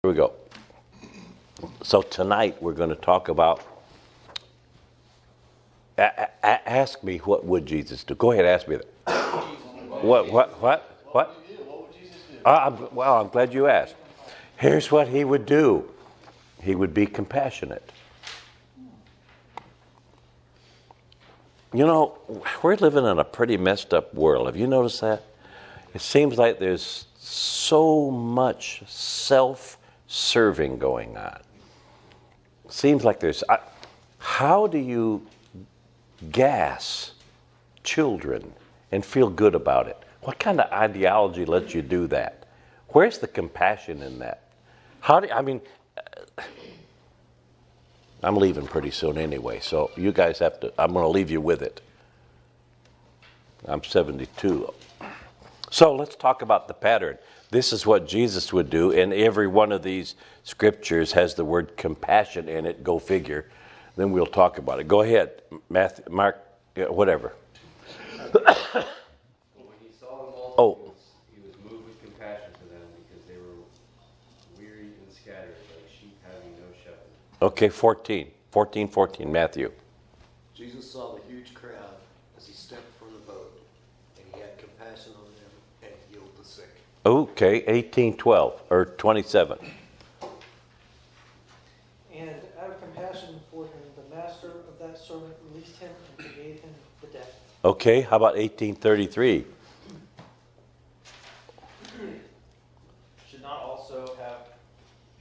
Here we go. So tonight we're going to talk about, ask me, what would Jesus do? Go ahead, ask me that. What would Jesus do? I'm glad you asked. Here's what he would do. He would be compassionate. You know, we're living in a pretty messed up world. Have you noticed that? It seems like there's so much self-serving going on. Seems like there's... how do you gas children and feel good about it? What kind of ideology lets you do that? Where's the compassion in that? I'm leaving pretty soon anyway, so you guys have to... I'm going to leave you with it. I'm 72. So let's talk about the pattern. This is what Jesus would do, and every one of these scriptures has the word compassion in it. Go figure. Then we'll talk about it. Go ahead, Matthew, Mark, whatever. When he saw the multitudes, he was moved with compassion for them because they were weary and scattered like sheep having no shepherd. Okay, 14, Matthew. Jesus saw the huge crowd as he stepped from the boat, and he had compassion on them and healed the sick. Okay, 18:12 or 27. And out of compassion for him, the master of that servant released him and forgave him the debt. Okay, how about 18:33?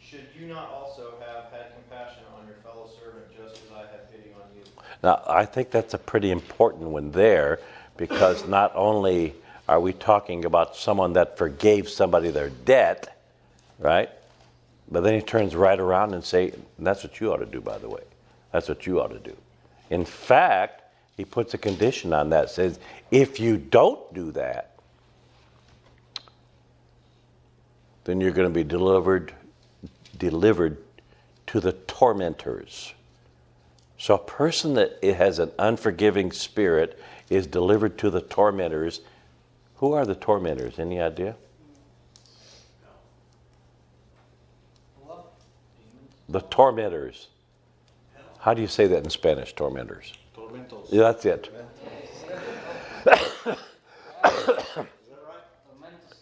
Should you not also have had compassion on your fellow servant just as I had pity on you? Now, I think that's a pretty important one there, because not only are we talking about someone that forgave somebody their debt, right? But then he turns right around and say, that's what you ought to do, by the way. That's what you ought to do. In fact, he puts a condition on that, says, if you don't do that, then you're going to be delivered to the tormentors. So a person that has an unforgiving spirit is delivered to the tormentors. Who are the tormentors? Any idea? The tormentors. How do you say that in Spanish, tormentors? Tormentos. Yeah, that's it.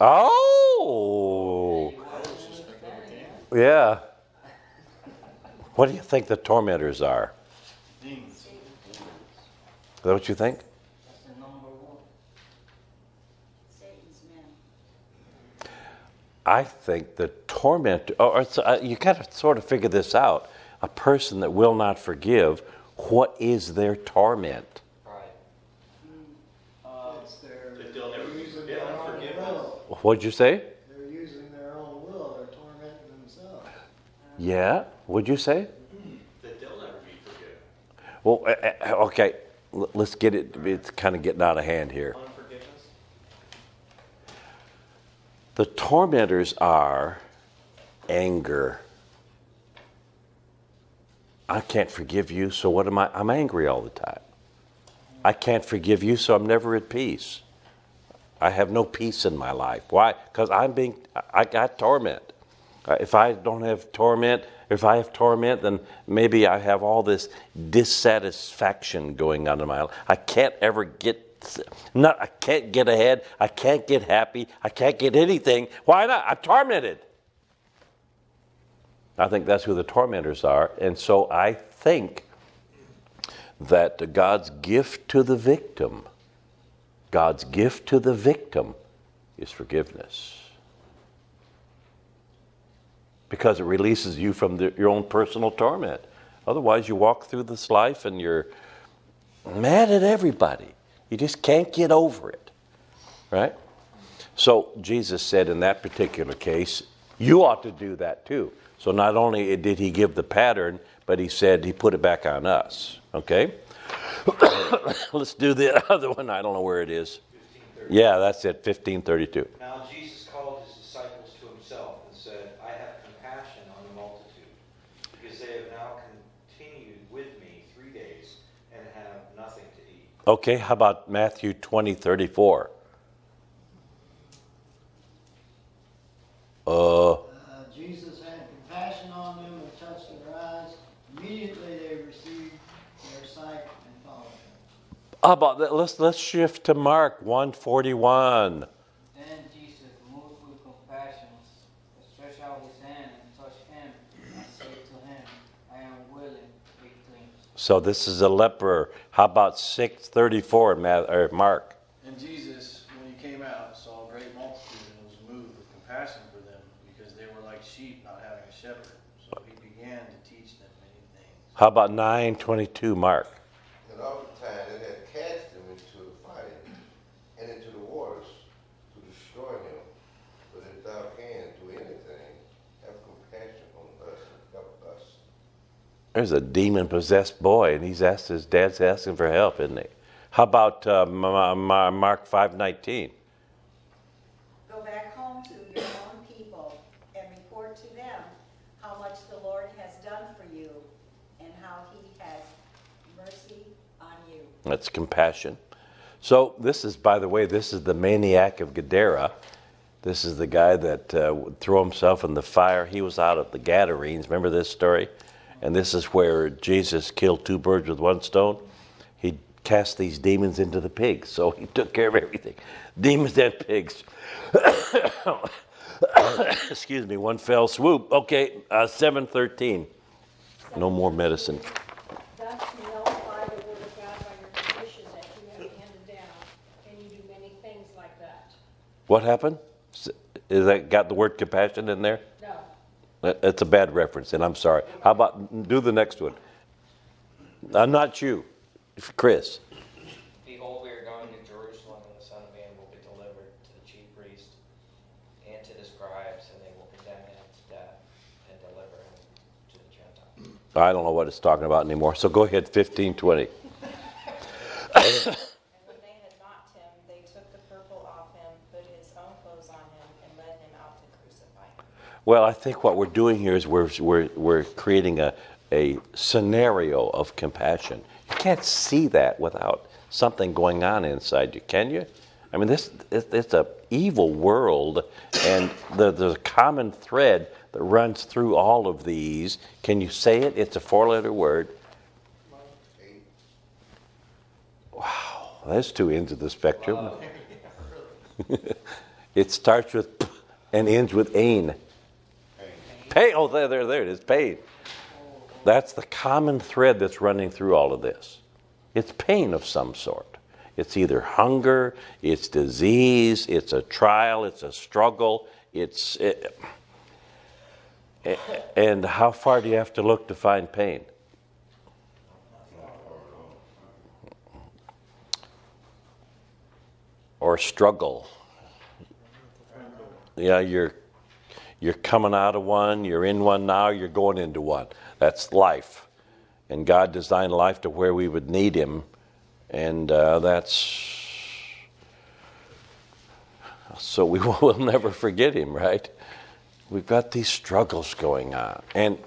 Oh! Yeah. What do you think the tormentors are? Demons. Is that what you think? That's the number one. Satan's men. I think the tormentor, you got to sort of figure this out. A person that will not forgive, what is their torment? That they'll never be forgiven. Unforgiveness. What'd you say? They're using their own will. They're tormenting themselves. Yeah. What'd you say? That they'll never be forgiven. Well, okay. Let's get it. It's kind of getting out of hand here. Unforgiveness. The tormentors are anger. I can't forgive you, so what am I? I'm angry all the time. I can't forgive you, so I'm never at peace. I have no peace in my life. Why? Because I got torment. If I don't have torment, if I have torment, then maybe I have all this dissatisfaction going on in my life. I can't ever I can't get ahead. I can't get happy. I can't get anything. Why not? I'm tormented. I think that's who the tormentors are. And so I think that God's gift to the victim is forgiveness. Because it releases you from your own personal torment. Otherwise, you walk through this life and you're mad at everybody. You just can't get over it. Right? So Jesus said in that particular case, you ought to do that too. So not only did he give the pattern, but he said he put it back on us. Okay? Let's do the other one. I don't know where it is. Yeah, that's it, 15:32. Now Jesus called his disciples to himself and said, I have compassion on the multitude, because they have now continued with me 3 days and have nothing to eat. Okay, how about Matthew 20:34? Jesus had compassion on them and touched their eyes. Immediately they received their sight and followed him. How about that? Let's shift to Mark 1:41. Then Jesus, moved with compassion, stretched out his hand and touched him, and said to him, I am willing, be clean. So this is a leper. How about 6:34 in Mark? And Jesus, when he came out, saw a great multitude and was moved with compassion for them, because they were like sheep not having a shepherd. So he began to teach them many things. How about 9:22 Mark? And oftentimes it had cast him into the fire and into the waters to destroy him. But if thou canst do anything, have compassion on us and help us. There's a demon-possessed boy, and his dad's asking for help, isn't he? How about Mark 5:19? Go back home to your own people and report to them how much the Lord has done for you and how he has mercy on you. That's compassion. So this is, by the way, this is the maniac of Gadara. This is the guy that threw himself in the fire. He was out of the Gadarenes. Remember this story? And this is where Jesus killed 2 birds with 1 stone. He cast these demons into the pigs. So he took care of everything. Demons and pigs. Excuse me, one fell swoop. Okay, 7:13. No more medicine. Thus you nullify the word of God by your tradition that you have handed down, and you do many things like that. What happened? Is that got the word compassion in there? No. That's a bad reference, and I'm sorry. How about do the next one? Not you, Chris. Behold, we are going to Jerusalem, and the Son of Man will be delivered to the chief priests and to the scribes, and they will condemn him to death and deliver him to the Gentiles. I don't know what it's talking about anymore. So go ahead, 15:20. And when they had mocked him, they took the purple off him, put his own clothes on him, and led him out to crucify him. Well, I think what we're doing here is we're creating a scenario of compassion. You can't see that without something going on inside you, can you? I mean, it's a evil world, and there's a common thread that runs through all of these. Can you say it? It's a 4-letter word. Wow, there's 2 ends of the spectrum. It starts with p and ends with ain. Pain. Oh, there it is. Pain. That's the common thread that's running through all of this. It's pain of some sort. It's either hunger, it's disease, it's a trial, it's a struggle. And how far do you have to look to find pain? Or struggle. Yeah, you're coming out of one, you're in one now, you're going into one. That's life. And God designed life to where we would need him. And that's... So we will never forget him, right? We've got these struggles going on. And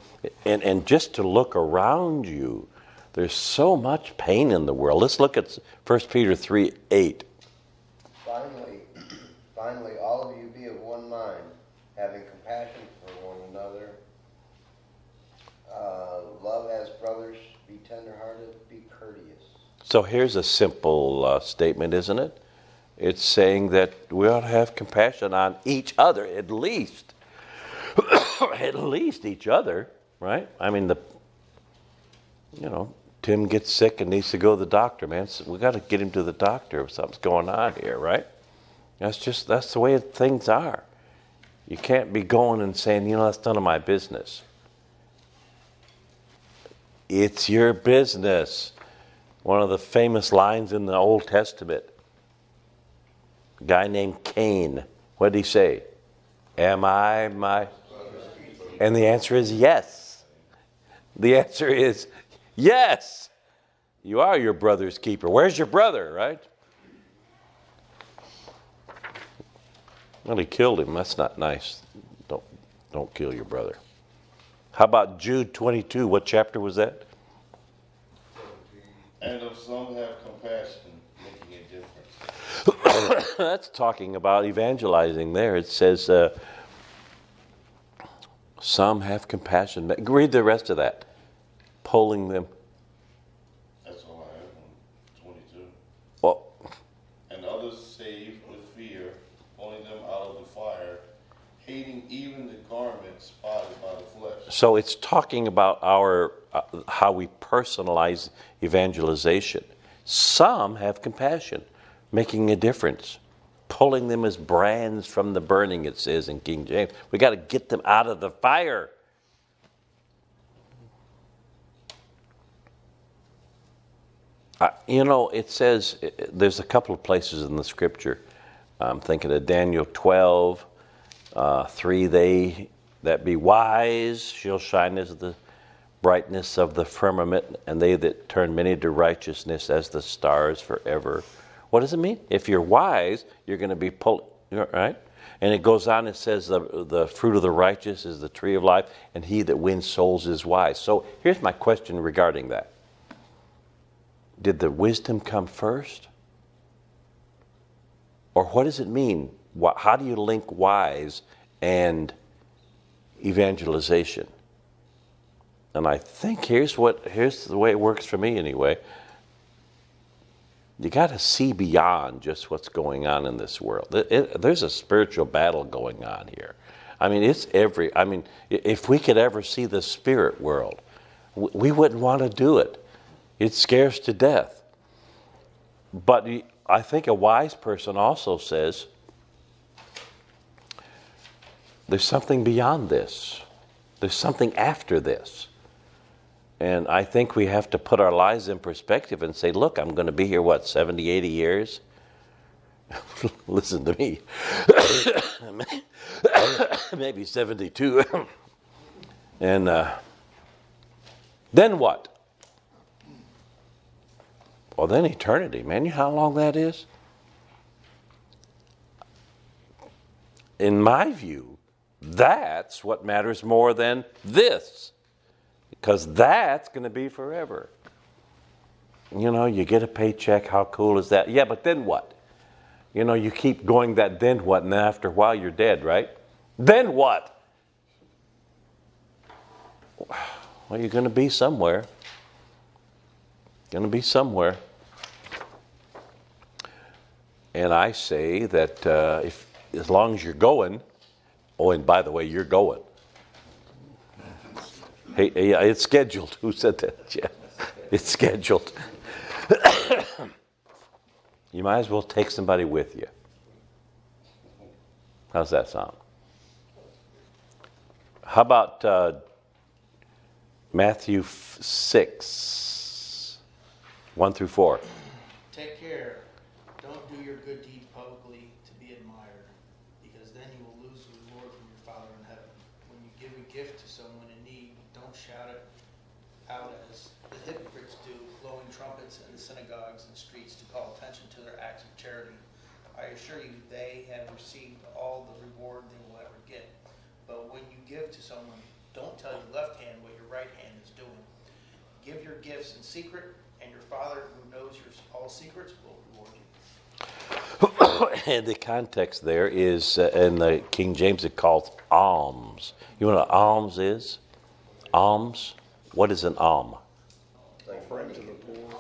just to look around you, there's so much pain in the world. Let's look at 1 Peter 3:8. Finally, all of you be of one mind, having compassion for one another. Love as brothers, be tenderhearted, be courteous. So here's a simple statement, isn't it? It's saying that we ought to have compassion on each other, at least. At least each other, right? I mean, Tim gets sick and needs to go to the doctor, man. So we got to get him to the doctor if something's going on here, right? That's the way things are. You can't be going and saying, that's none of my business. It's your business. One of the famous lines in the Old Testament. A guy named Cain. What did he say? Am I my... And the answer is yes. The answer is yes. You are your brother's keeper. Where's your brother, right? Well, he killed him. That's not nice. Don't kill your brother. How about Jude 22? What chapter was that? And of some have compassion, making a difference. That's talking about evangelizing there. It says, Some have compassion. Read the rest of that. Pulling them. That's all I have on 22. Well, And others saved with fear, pulling them out of the fire, hating even the garment spotted by the flesh. so it's talking about our how we personalize evangelization. Some have compassion, making a difference. Pulling them as brands from the burning, it says in King James. We got to get them out of the fire. It says, there's a couple of places in the scripture. I'm thinking of Daniel 12, 3, they that be wise shall shine as the brightness of the firmament, and they that turn many to righteousness as the stars forever. What does it mean? If you're wise, you're going to be right? And it goes on, it says the fruit of the righteous is the tree of life, and he that wins souls is wise. So here's my question regarding that. Did the wisdom come first? Or what does it mean? How do you link wise and evangelization? And I think here's the way it works for me anyway. You got to see beyond just what's going on in this world. There's a spiritual battle going on here. I mean, if we could ever see the spirit world, we wouldn't want to do it. It scares to death. But I think a wise person also says, there's something beyond this. There's something after this. And I think we have to put our lives in perspective and say, look, I'm going to be here, 70, 80 years? Listen to me. Maybe 72. And then what? Well, then eternity. Man, you know how long that is? In my view, that's what matters more than this. Because that's going to be forever. You get a paycheck, how cool is that? Yeah, but then what? You keep going that then what, and then after a while you're dead, right? Then what? Well, you're going to be somewhere. Going to be somewhere. And I say that as long as you're going, and by the way, you're going. Hey, it's scheduled. Who said that? Yeah, it's scheduled. You might as well take somebody with you. How's that sound? How about Matthew 6, 1 through 4? Take care. Don't do your good deed publicly to be admired, because then you will lose the reward from your Father in heaven. When you give a gift to someone in need, don't shout it out as the hypocrites do, blowing trumpets in the synagogues and streets to call attention to their acts of charity. I assure you, they have received all the reward they will ever get. But when you give to someone, don't tell your left hand what your right hand is doing. Give your gifts in secret, and your Father who knows your all secrets will reward you. And the context there is, in the King James, it calls alms. You know what an alms is? Alms? What is an alm? Offering to the poor.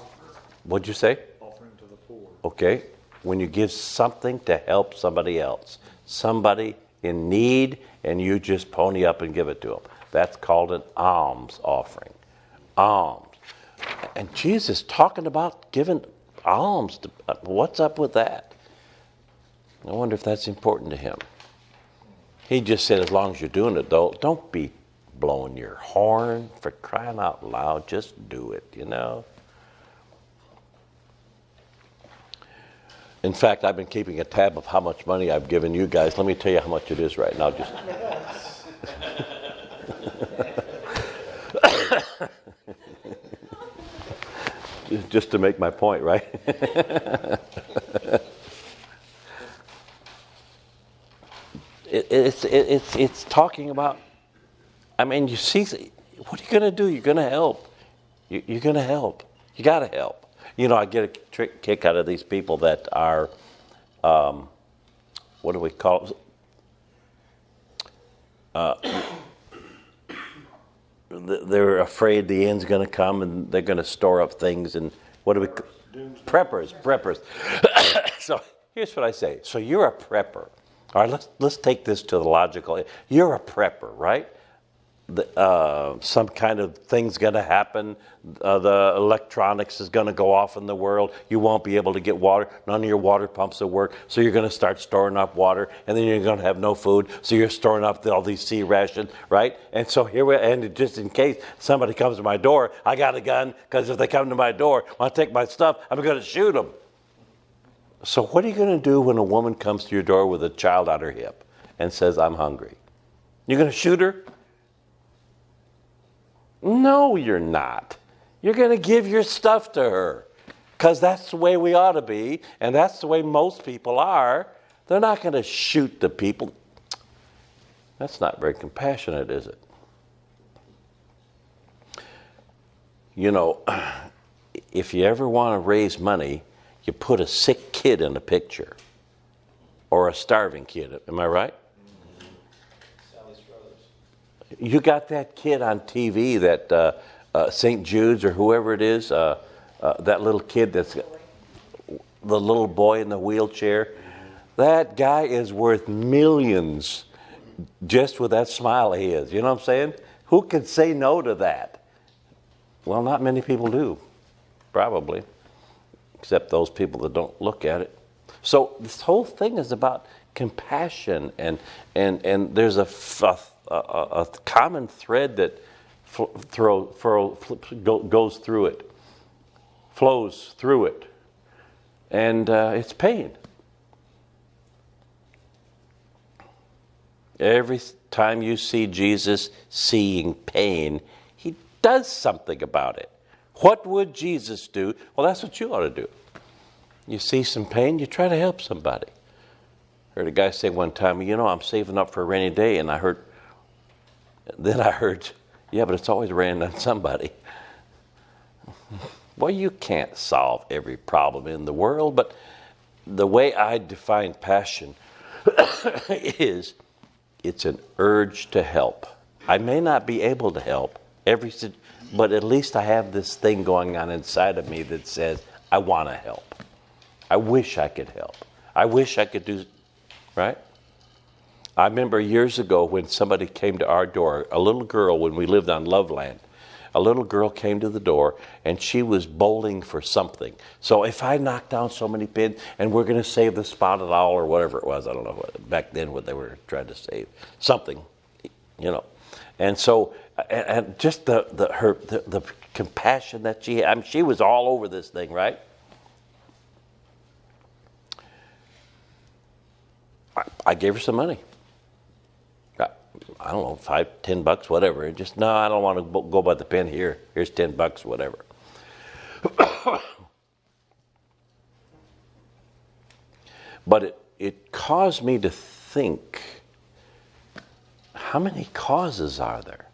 What'd you say? Offering to the poor. Okay. When you give something to help somebody else, somebody in need, and you just pony up and give it to them. That's called an alms offering. Alms. And Jesus talking about giving alms. What's up with that? I wonder if that's important to him. He just said, as long as you're doing it, though, don't be blowing your horn, for crying out loud. Just do it, In fact, I've been keeping a tab of how much money I've given you guys. Let me tell you how much it is right now. Just to make my point, right? It's talking about, you see, what are you going to do? You're going to help. You're going to help. You got to help. I get a kick out of these people that are, what do we call it? they're afraid the end's going to come and they're going to store up things and what do we preppers. So here's what I say. So you're a prepper. All right, let's take this to the logical. You're a prepper, right? Some kind of thing's going to happen. The electronics is going to go off in the world. You won't be able to get water. None of your water pumps will work. So you're going to start storing up water, and then you're going to have no food. So you're storing up all these sea rations, right? And so and just in case somebody comes to my door, I got a gun, because if they come to my door, want to take my stuff, I'm going to shoot them. So what are you going to do when a woman comes to your door with a child on her hip and says, I'm hungry? You're going to shoot her? No, you're not. You're going to give your stuff to her, because that's the way we ought to be, and that's the way most people are. They're not going to shoot the people. That's not very compassionate, is it? You know, if you ever want to raise money, you put a sick kid in a picture or a starving kid. Am I right? You got that kid on TV, that St. Jude's or whoever it is, that little kid that's the little boy in the wheelchair. That guy is worth millions just with that smile of his. You know what I'm saying? Who can say no to that? Well, not many people do, probably, except those people that don't look at it. So this whole thing is about compassion, and there's a common thread that goes through it, flows through it, and it's pain. Every time you see Jesus seeing pain, he does something about it. What would Jesus do? Well, that's what you ought to do. You see some pain, you try to help somebody. I heard a guy say one time, I'm saving up for a rainy day, and I heard, yeah, but it's always raining on somebody. Well, you can't solve every problem in the world, but the way I define passion is it's an urge to help. I may not be able to help but at least I have this thing going on inside of me that says, I want to help. I wish I could help. I wish I could do, right? I remember years ago when somebody came to our door, a little girl, when we lived on Loveland, a little girl came to the door and she was bowling for something. So if I knock down so many pins and we're going to save the spotted owl or whatever it was, I don't know what, back then what they were trying to save, something, And so, and just the compassion that she had, she was all over this thing, right? I gave her some money. I don't know, $5, $10, whatever. Just, no, I don't want to go by the pen here. Here's $10, whatever. But it caused me to think, how many causes are there?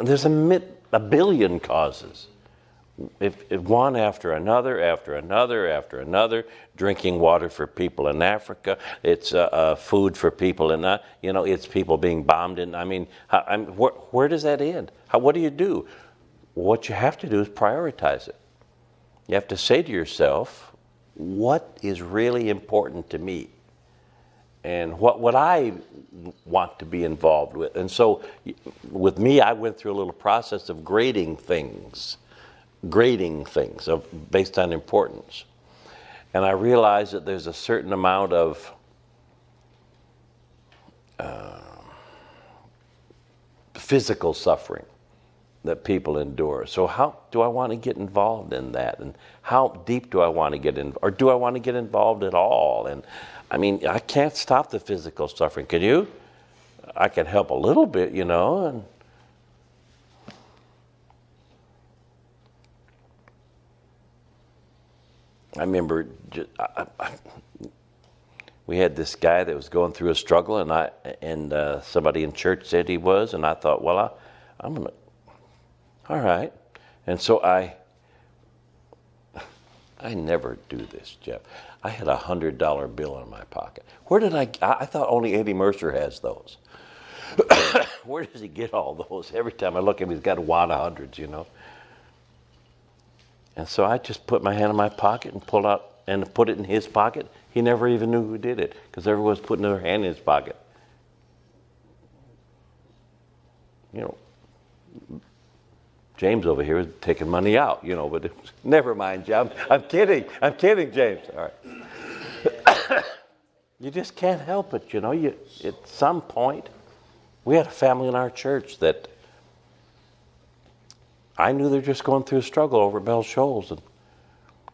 There's a billion causes. If one after another, drinking water for people in Africa, it's food for people in it's people being bombed in. Where does that end? What do you do? What you have to do is prioritize it. You have to say to yourself, what is really important to me? And what I want to be involved with. And so with me, I went through a little process of grading things based on importance. And I realized that there's a certain amount of physical suffering that people endure. So how do I want to get involved in that? And how deep do I want to get in? Or do I want to get involved at all? And I can't stop the physical suffering. Can you? I can help a little bit, and I remember we had this guy that was going through a struggle, and somebody in church said he was, and I thought, well, I'm gonna, all right. And so I never do this, Jeff. I had $100 bill in my pocket. Where did I thought only Eddie Mercer has those. Where does he get all those? Every time I look at him, he's got a wad of hundreds, you know. And so I just put my hand in my pocket and pulled out and put it in his pocket. He never even knew who did it because everyone's putting their hand in his pocket. You know, James over here is taking money out, you know, but never mind, James. I'm kidding. I'm kidding, James. All right. You just can't help it, you know. At some point, we had a family in our church that I knew they're just going through a struggle over at Bell Shoals.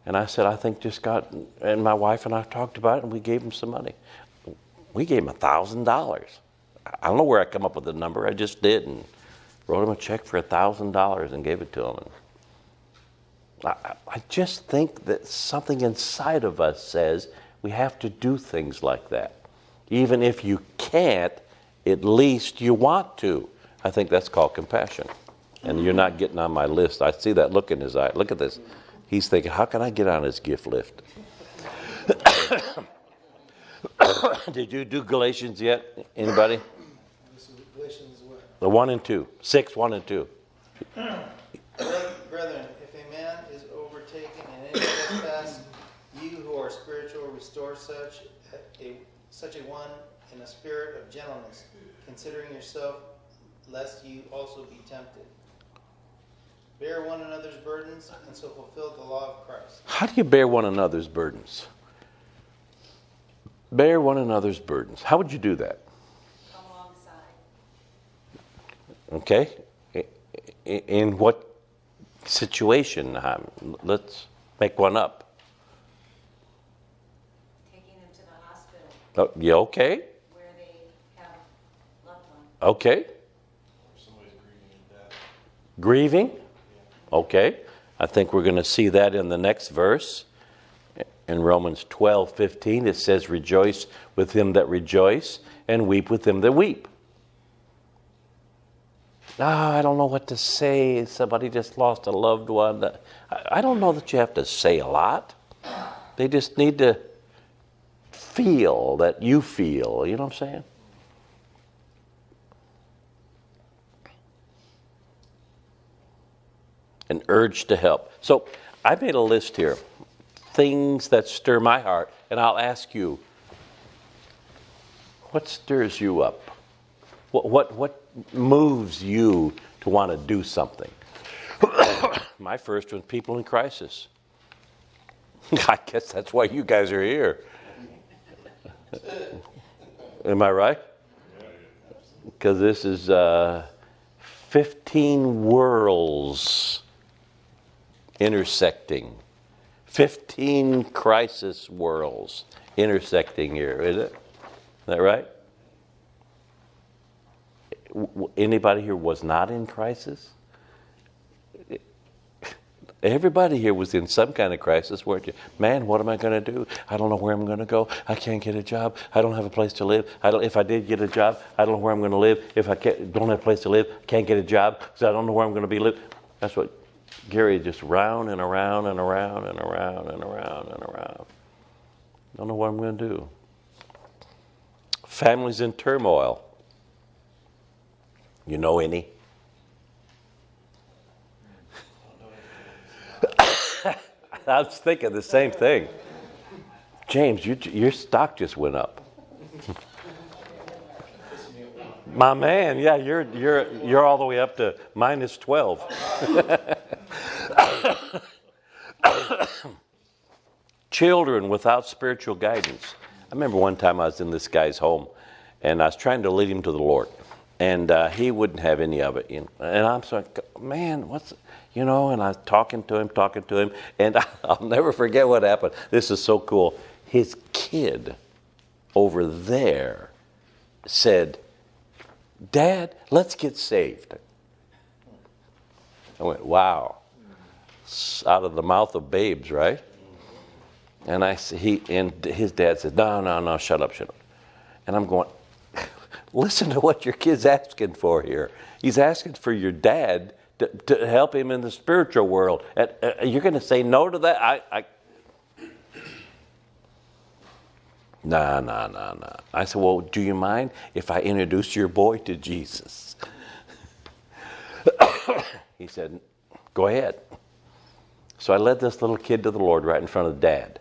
And I said, I think just God, and my wife and I talked about it, and we gave them some money. We gave them $1,000. I don't know where I come up with the number. I just did, and wrote them a check for $1,000 and gave it to them. I just think that something inside of us says we have to do things like that. Even if you can't, at least you want to. I think that's called compassion. And you're not getting on my list. I see that look in his eye. Look at this. He's thinking, how can I get on his gift list? Did you do Galatians yet? Anybody? Galatians what? The 1 and 2. 6, 1 and 2. Brethren, if a man is overtaken in any trespass, you who are spiritual, restore such a one in a spirit of gentleness, considering yourself, lest you also be tempted. Bear one another's burdens, and so fulfill the law of Christ. How do you bear one another's burdens? Bear one another's burdens. How would you do that? Come alongside. Okay. In what situation? Let's make one up. Taking them to the hospital Oh, yeah, okay. where they have loved ones. Okay. Somebody's grieving death. Grieving? Okay. I think we're going to see that in the next verse. In Romans 12:15, it says, rejoice with them that rejoice and weep with them that weep. I don't know what to say. Somebody just lost a loved one. I don't know that you have to say a lot. They just need to feel that you feel. You know what I'm saying? An urge to help. So I made a list here. Things that stir my heart. And I'll ask you, what stirs you up? What moves you to want to do something? My first one, people in crisis. I guess that's why you guys are here. Am I right? Because this is 15 worlds intersecting. 15 crisis worlds intersecting here, is it? Is that right? Anybody here was not in crisis? Everybody here was in some kind of crisis, weren't you? Man, what am I going to do? I don't know where I'm going to go. I can't get a job. I don't have a place to live. If I did get a job, I don't know where I'm going to live. If I don't have a place to live, can't get a job because I don't know where I'm going to be living. That's what Gary just round and around and around and around and around and around. Don't know what I'm going to do. Families in turmoil. You know any? I was thinking the same thing. James, your stock just went up. My man, yeah, you're all the way up to minus 12. Children without spiritual guidance. I remember one time I was in this guy's home, and I was trying to lead him to the Lord, and he wouldn't have any of it. You know? And I'm like, man, and I was talking to him, and I'll never forget what happened. This is so cool. His kid over there said, Dad, let's get saved. I went, wow. Out of the mouth of babes, right? And his dad said, no, shut up. And I'm going, listen to what your kid's asking for here. He's asking for your dad to help him in the spiritual world. You're going to say no to that? Nah. I said, well, do you mind if I introduce your boy to Jesus? He said, go ahead. So I led this little kid to the Lord right in front of Dad.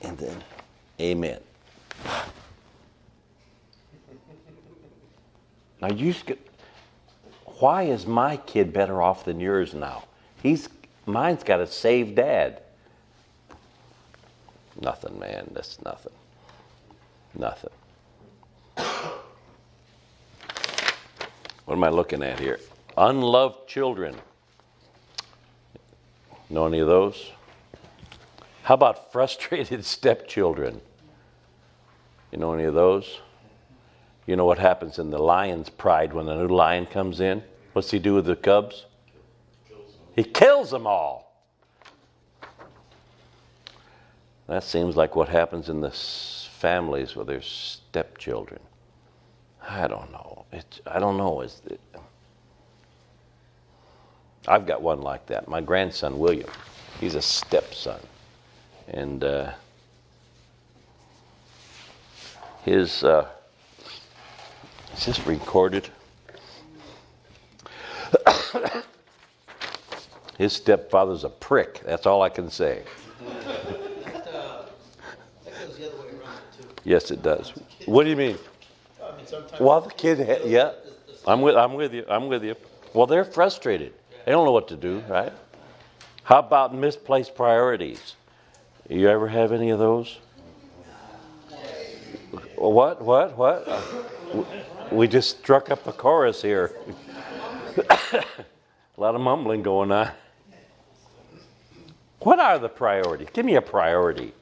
And then, amen. Now, why is my kid better off than yours now? Mine's got a saved dad. Nothing, man. That's nothing. Nothing. What am I looking at here? Unloved children. Know any of those? How about frustrated stepchildren? You know any of those? You know what happens in the lion's pride when a new lion comes in? What's he do with the cubs? He kills them all. That seems like what happens in the families with their stepchildren. I don't know. I don't know. I've got one like that. My grandson, William, he's a stepson. And is this recorded? His stepfather's a prick. That's all I can say. That goes the other way around too. Yes, it does. What do you mean? I mean, sometimes Well, the kid, yeah, I'm with you. Well, they're frustrated. They don't know what to do, right? How about misplaced priorities? You ever have any of those? What? We just struck up the chorus here. A lot of mumbling going on. What are the priorities? Give me a priority.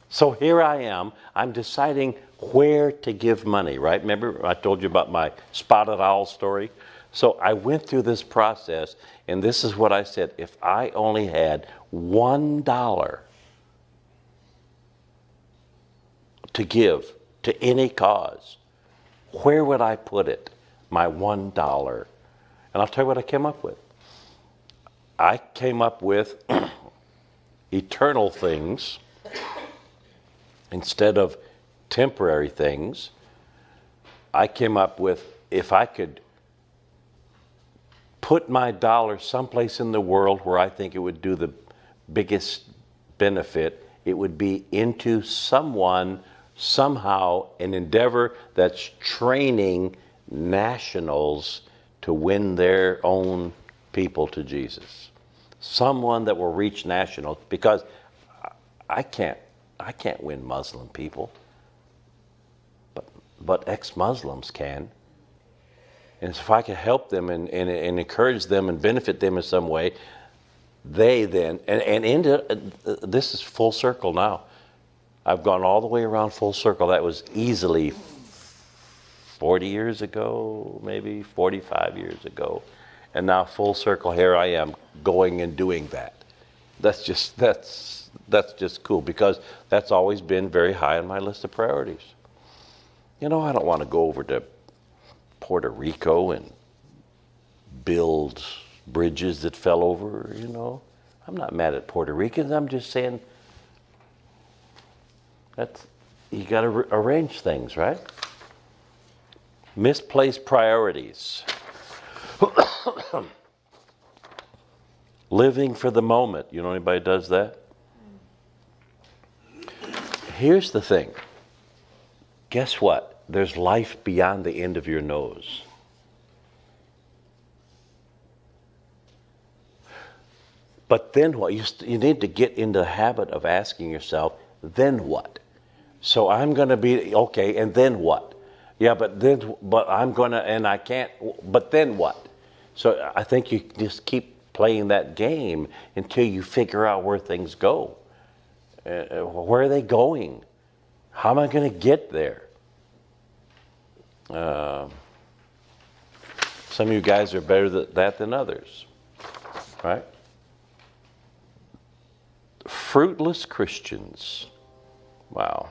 So here I am. I'm deciding where to give money, right? Remember I told you about my spotted owl story? So I went through this process, and this is what I said. If I only had $1 to give to any cause, where would I put it? My $1. And I'll tell you what I came up with. I came up with eternal things instead of temporary things. I came up with, if I could put my dollar someplace in the world where I think it would do the biggest benefit, it would be into someone, somehow, an endeavor that's training nationals to win their own people to Jesus. Someone that will reach nationals, because I can't win Muslim people, but ex-Muslims can. And if I can help them and encourage them and benefit them in some way, they then, and into this is full circle now. I've gone all the way around full circle. That was easily 40 years ago, maybe 45 years ago. And now full circle, here I am going and doing that. That's just cool, because that's always been very high on my list of priorities. You know, I don't want to go over to Puerto Rico and build bridges that fell over, you know. I'm not mad at Puerto Ricans. I'm just saying you got to arrange things, right? Misplaced priorities. Living for the moment. You know anybody does that? Here's the thing. Guess what? There's life beyond the end of your nose. But then what? You need to get into the habit of asking yourself, then what? So I'm going to be, okay, and then what? Yeah, but I'm going to, and I can't, but then what? So I think you just keep playing that game until you figure out where things go. Where are they going? How am I going to get there? Some of you guys are better at that than others, right? Fruitless Christians. Wow.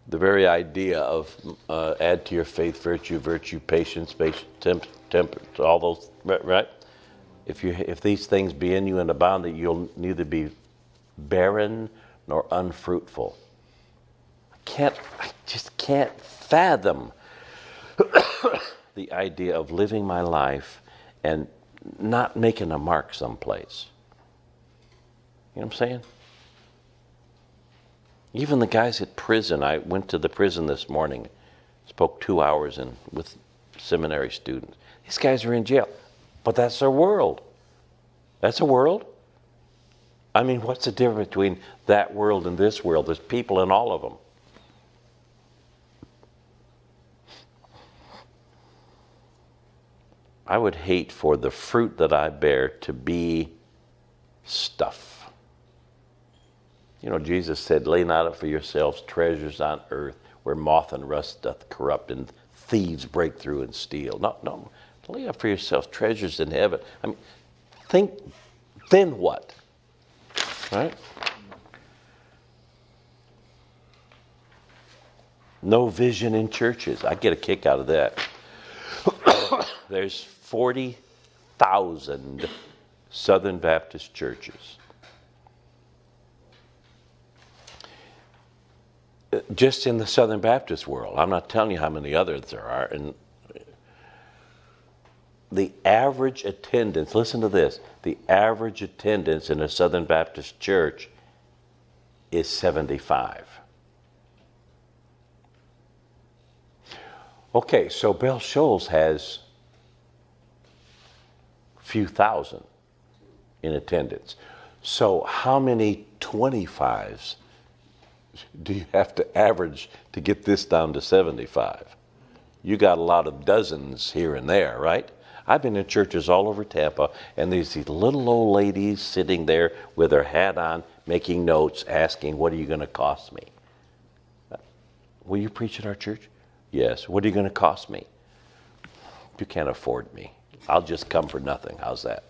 The very idea of add to your faith virtue, patience, temperance, all those, right? If these things be in you and abound, that you'll neither be barren nor unfruitful. I just can't fathom the idea of living my life and not making a mark someplace. You know what I'm saying? Even the guys at prison, I went to the prison this morning, spoke 2 hours with seminary students. These guys are in jail, but that's their world. That's a world. I mean, what's the difference between that world and this world? There's people in all of them. I would hate for the fruit that I bear to be stuff. You know, Jesus said, lay not up for yourselves treasures on earth where moth and rust doth corrupt and thieves break through and steal. No, lay up for yourselves treasures in heaven. I mean, think, then what? Right? No vision in churches. I get a kick out of that. There's 40,000 Southern Baptist churches. Just in the Southern Baptist world. I'm not telling you how many others there are. And the average attendance, listen to this, the average attendance in a Southern Baptist church is 75. Okay, so Bell Shoals has a few thousand in attendance. So how many 25s do you have to average to get this down to 75? You got a lot of dozens here and there, right? I've been in churches all over Tampa, and there's these little old ladies sitting there with their hat on, making notes, asking, what are you going to cost me? Will you preach at our church? Yes. What are you going to cost me? You can't afford me. I'll just come for nothing. How's that?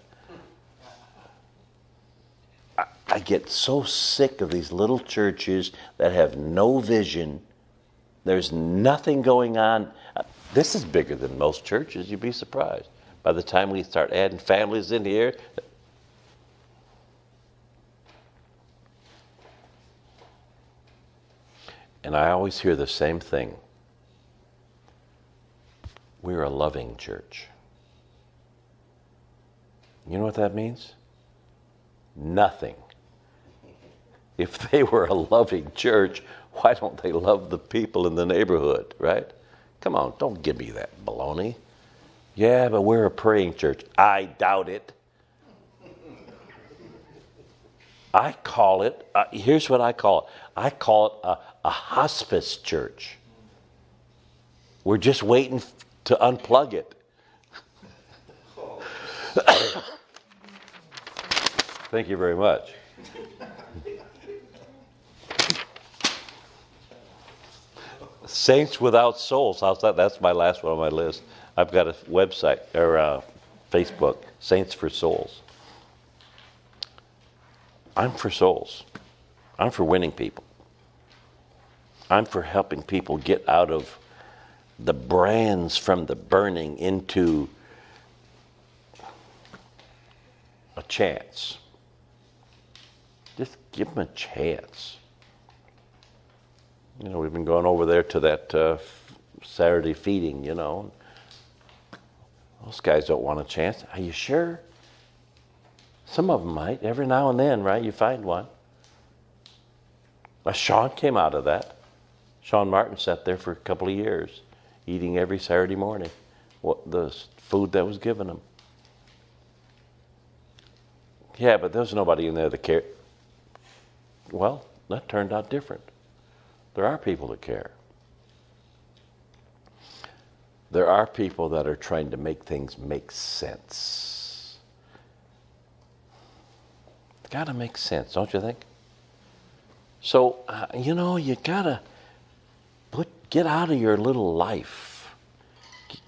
I get so sick of these little churches that have no vision. There's nothing going on. This is bigger than most churches. You'd be surprised. By the time we start adding families in here, and I always hear the same thing. We're a loving church. You know what that means? Nothing. If they were a loving church, why don't they love the people in the neighborhood, right? Come on, don't give me that baloney. Yeah, but we're a praying church. I doubt it. I call it, here's what I call it. I call it a hospice church. We're just waiting to unplug it. Thank you very much. Saints Without Souls. How's that? That's my last one on my list. I've got a website or Facebook, Saints for Souls. I'm for souls. I'm for winning people. I'm for helping people get out of the brands from the burning into a chance. Just give them a chance. You know, we've been going over there to that Saturday feeding, you know. Those guys don't want a chance. Are you sure? Some of them might. Every now and then, right? You find one. Sean came out of that. Sean Martin sat there for a couple of years, eating every Saturday morning the food that was given him. Yeah, but there's nobody in there that cared. Well, that turned out different. There are people that care. There are people that are trying to make things make sense. It's got to make sense, don't you think? So, you know, you got to get out of your little life.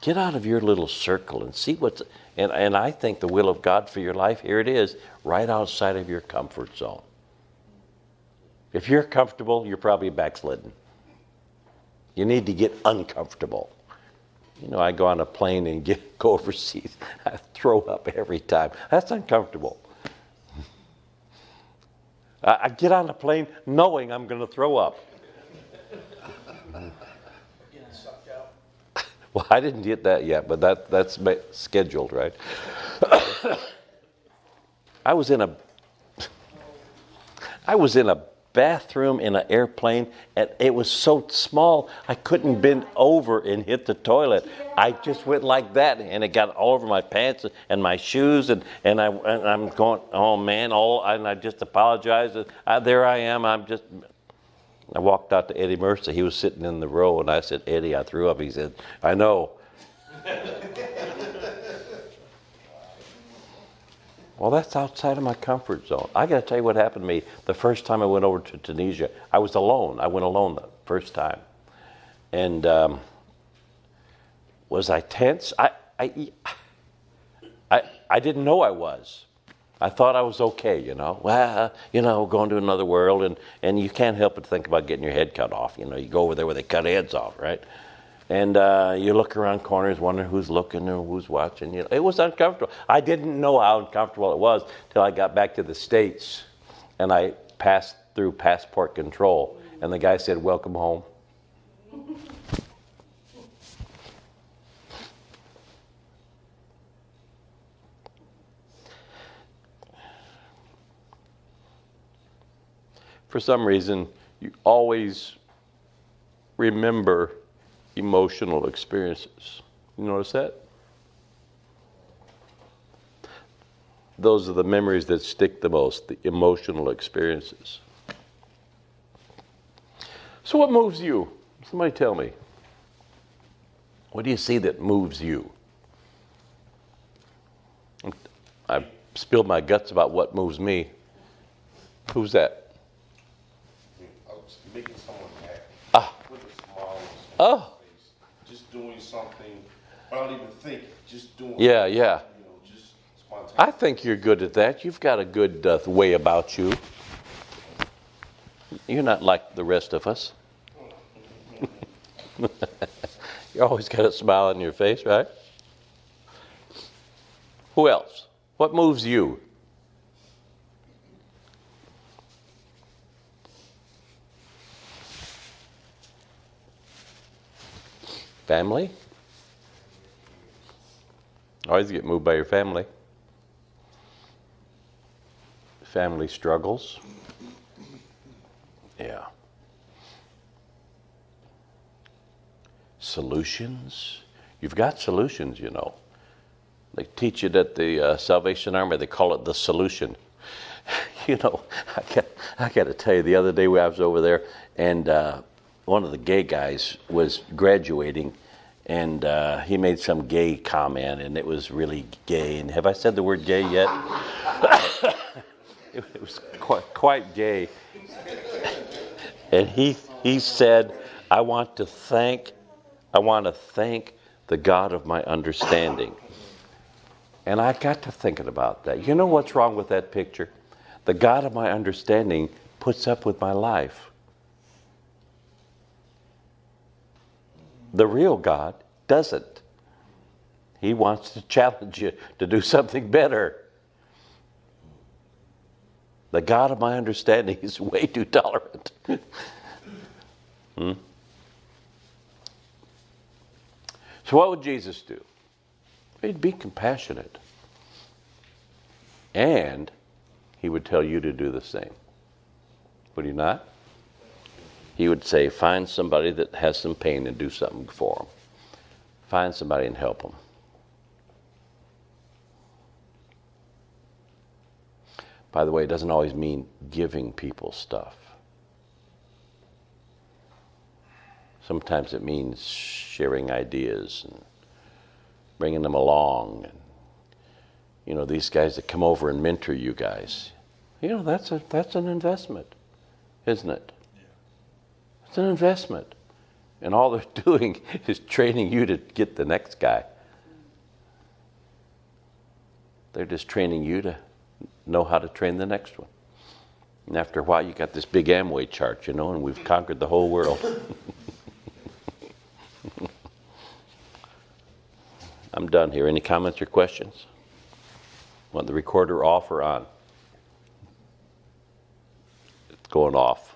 Get out of your little circle and see what's... And I think the will of God for your life, here it is, right outside of your comfort zone. If you're comfortable, you're probably backslidden. You need to get uncomfortable. You know, I go on a plane and go overseas. I throw up every time. That's uncomfortable. I get on the plane knowing I'm going to throw up. Getting sucked out. Well, I didn't get that yet, but that's scheduled, right? I was in a bathroom in an airplane, and it was so small I couldn't bend over and hit the toilet. I just went like that, and it got all over my pants and my shoes, and I'm going, oh man, and I just apologized. There I am. I walked out to Eddie Mercer. He was sitting in the row, and I said, Eddie, I threw up. He said, I know. Well, that's outside of my comfort zone. I got to tell you what happened to me the first time I went over to Tunisia. I was alone. I went alone the first time. And was I tense? I didn't know I was. I thought I was okay, you know. Well, going to another world, and you can't help but think about getting your head cut off. You go over there where they cut heads off, right? And you look around corners, wondering who's looking or who's watching. It was uncomfortable. I didn't know how uncomfortable it was till I got back to the States, and I passed through passport control, and the guy said, "Welcome home." For some reason, you always remember emotional experiences. You notice that? Those are the memories that stick the most, the emotional experiences. So what moves you? Somebody tell me. What do you see that moves you? I've spilled my guts about what moves me. Who's that? Making someone happy. With a smile. Oh. Just doing something without even thinking. Just doing Yeah. Just spontaneous. I think you're good at that. You've got a good way about you. You're not like the rest of us. You always got a smile on your face, right? Who else? What moves you? Family? Always get moved by your family. Family struggles. Yeah. Solutions. You've got solutions, you know. They teach it at the Salvation Army. They call it the solution. I got to tell you, the other day I was over there, and one of the gay guys was graduating, and he made some gay comment, and it was really gay. And have I said the word gay yet? It was quite gay. And he said, I want to thank the God of my understanding. And I got to thinking about that. You know what's wrong with that picture? The God of my understanding puts up with my life. The real God doesn't. He wants to challenge you to do something better. The God of my understanding is way too tolerant. So what would Jesus do? He'd be compassionate. And he would tell you to do the same. Would he not? He would say, find somebody that has some pain and do something for them. Find somebody and help them. By the way, it doesn't always mean giving people stuff. Sometimes it means sharing ideas and bringing them along. And, these guys that come over and mentor you guys, that's an investment, isn't it? It's an investment. And all they're doing is training you to get the next guy. They're just training you to know how to train the next one. And after a while, you got this big Amway chart, and we've conquered the whole world. I'm done here. Any comments or questions? Want the recorder off or on? going off.